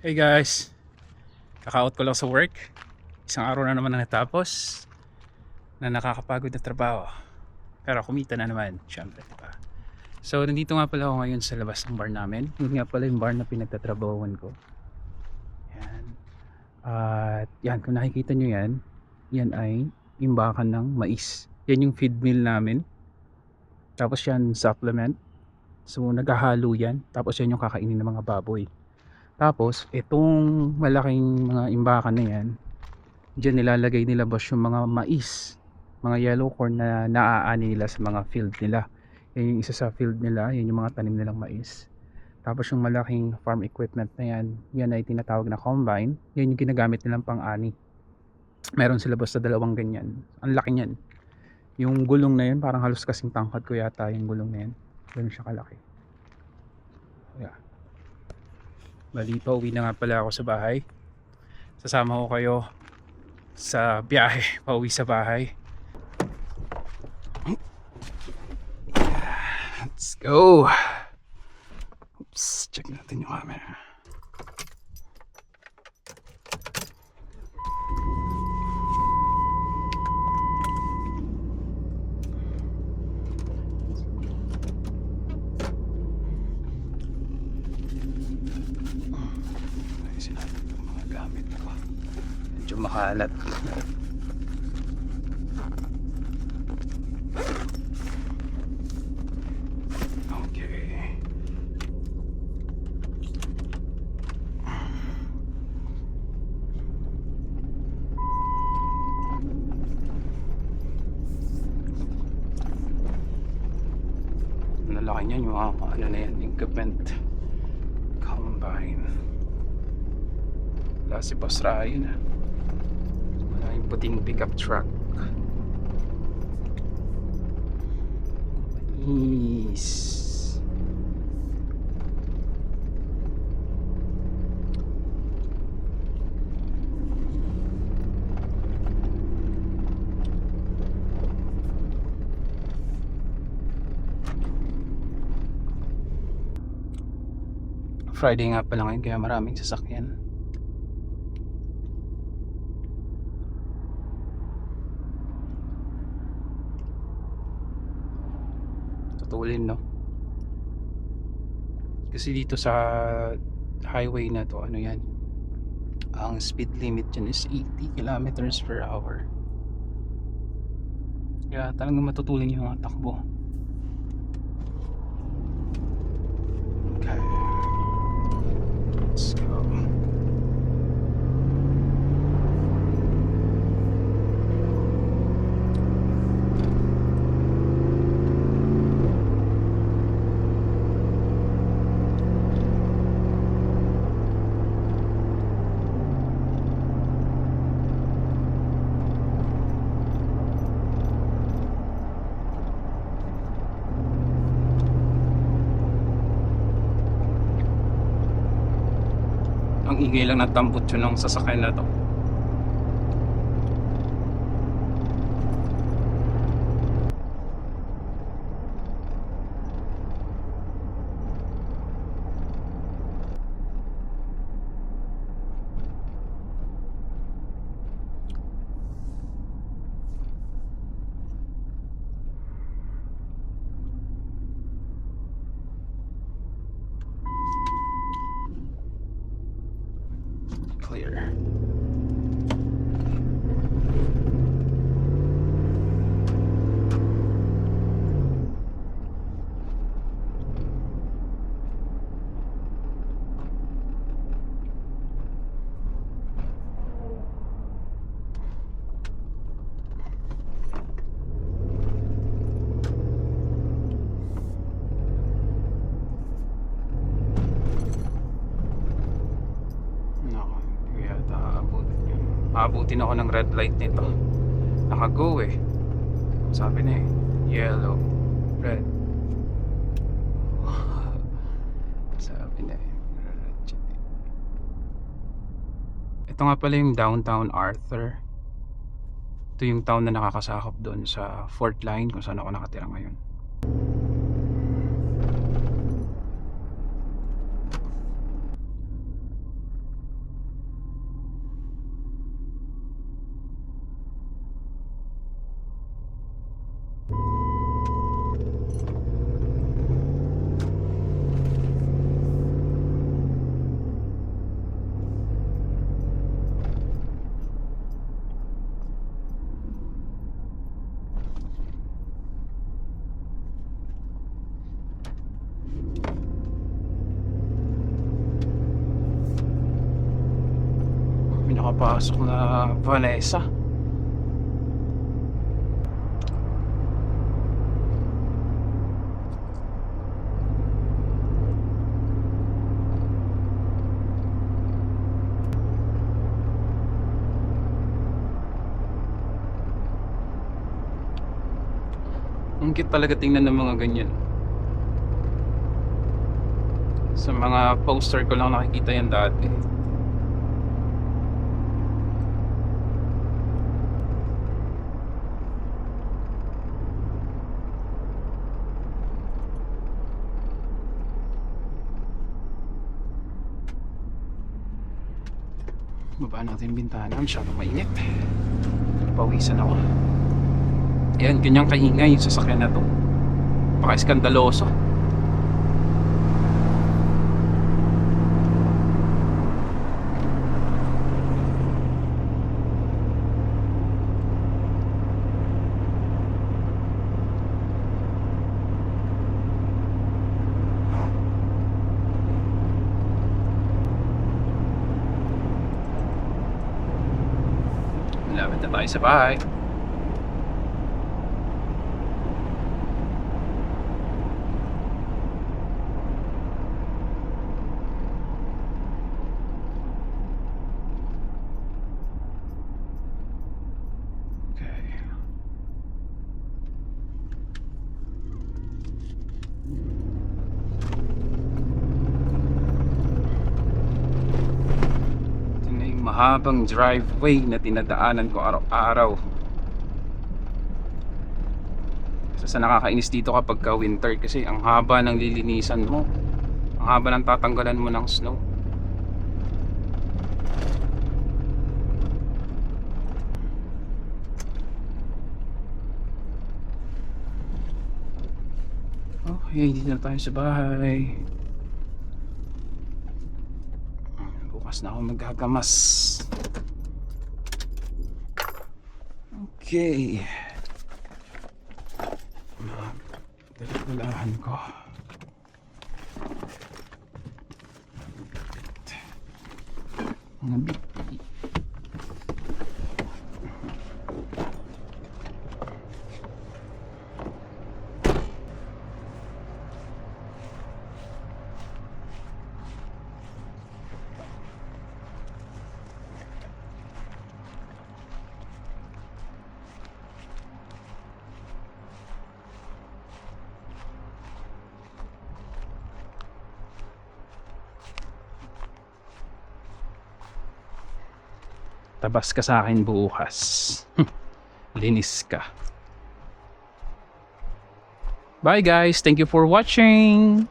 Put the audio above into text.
Hey guys, kaka-out ko lang sa work. Isang araw na naman na natapos na nakakapagod na trabaho. Pero kumita na naman, syempre, diba? So, nandito nga pala ako ngayon sa labas ng bar namin. Yun nga pala yung bar na pinagtatrabahuan ko. Yan. At yan, kung nakikita nyo yan, yan ay imbakan ng mais. Yan yung feed mill namin. Tapos yan, supplement. So, naghahalo yan. Tapos yan yung kakainin ng mga baboy. Tapos, itong malaking mga imbakan na yan, diyan nilalagay nila boss yung mga mais, mga yellow corn na naaani nila sa mga field nila. Yan yung isa sa field nila, yan yung mga tanim nilang mais. Tapos yung malaking farm equipment na yan, yan ay tinatawag na combine. Yan yung ginagamit nilang pang-ani. Meron sila boss sa dalawang ganyan. Ang laki niyan. Yung gulong na yan, parang halos kasing tangkad ko yata yung gulong na yan. Ganun siya kalaki. Yeah. Bali, pauwi na nga pala ako sa bahay. Sasama ko kayo sa biyahe pauwi sa bahay. Let's go. Oops, check natin yung camera. Ayusin natin itong mga gamit ko. Medyo makalat. Okay. Nalaki niyan yung mga ano na yan, equipment. Combine. Wala si Boss Ryan. Wala yung puting pickup truck. Nice. Friday nga pala ngayon kaya maraming sasakyan. Tutulin, no? Kasi dito sa highway na to, ano yan, ang speed limit dyan is 80 kilometers per hour. Kaya talagang matutulin yung mga takbo. Okay, let's go. Ang ingay lang ng tambot yun ng sasakyan na to. Clear. Maabutin ako ng red light nito. Naka-go eh. Sabi na eh, yellow, red. Sabi na eh, red. Ito nga pala yung downtown Arthur. Ito yung town na nakakasakop doon sa Fort Line kung saan ako nakatira ngayon. nakapasok na Vanessa. Ang cute talaga tingnan ng mga ganyan. Sa mga poster ko lang nakikita yan dati. Baba natin yung bintana, masyadong mainit. Pawisan ako. Ayan, ganyang kaingay yung sasakyan na to. Paka-iskandaloso. Malapit na tayo sa bahay. Mahabang driveway na dinadaanan ko araw-araw. Sa nakakainis dito kapag ka winter kasi ang haba ng lilinisan mo, ang haba ng tatanggalan mo ng snow. Okay, dito na tayo sa bahay. Bukas na ako magagamas. Okay. Dala-dalahan ko. Mga bitbit. Tabas ka sa akin bukas. Linis ka. Bye guys, thank you for watching.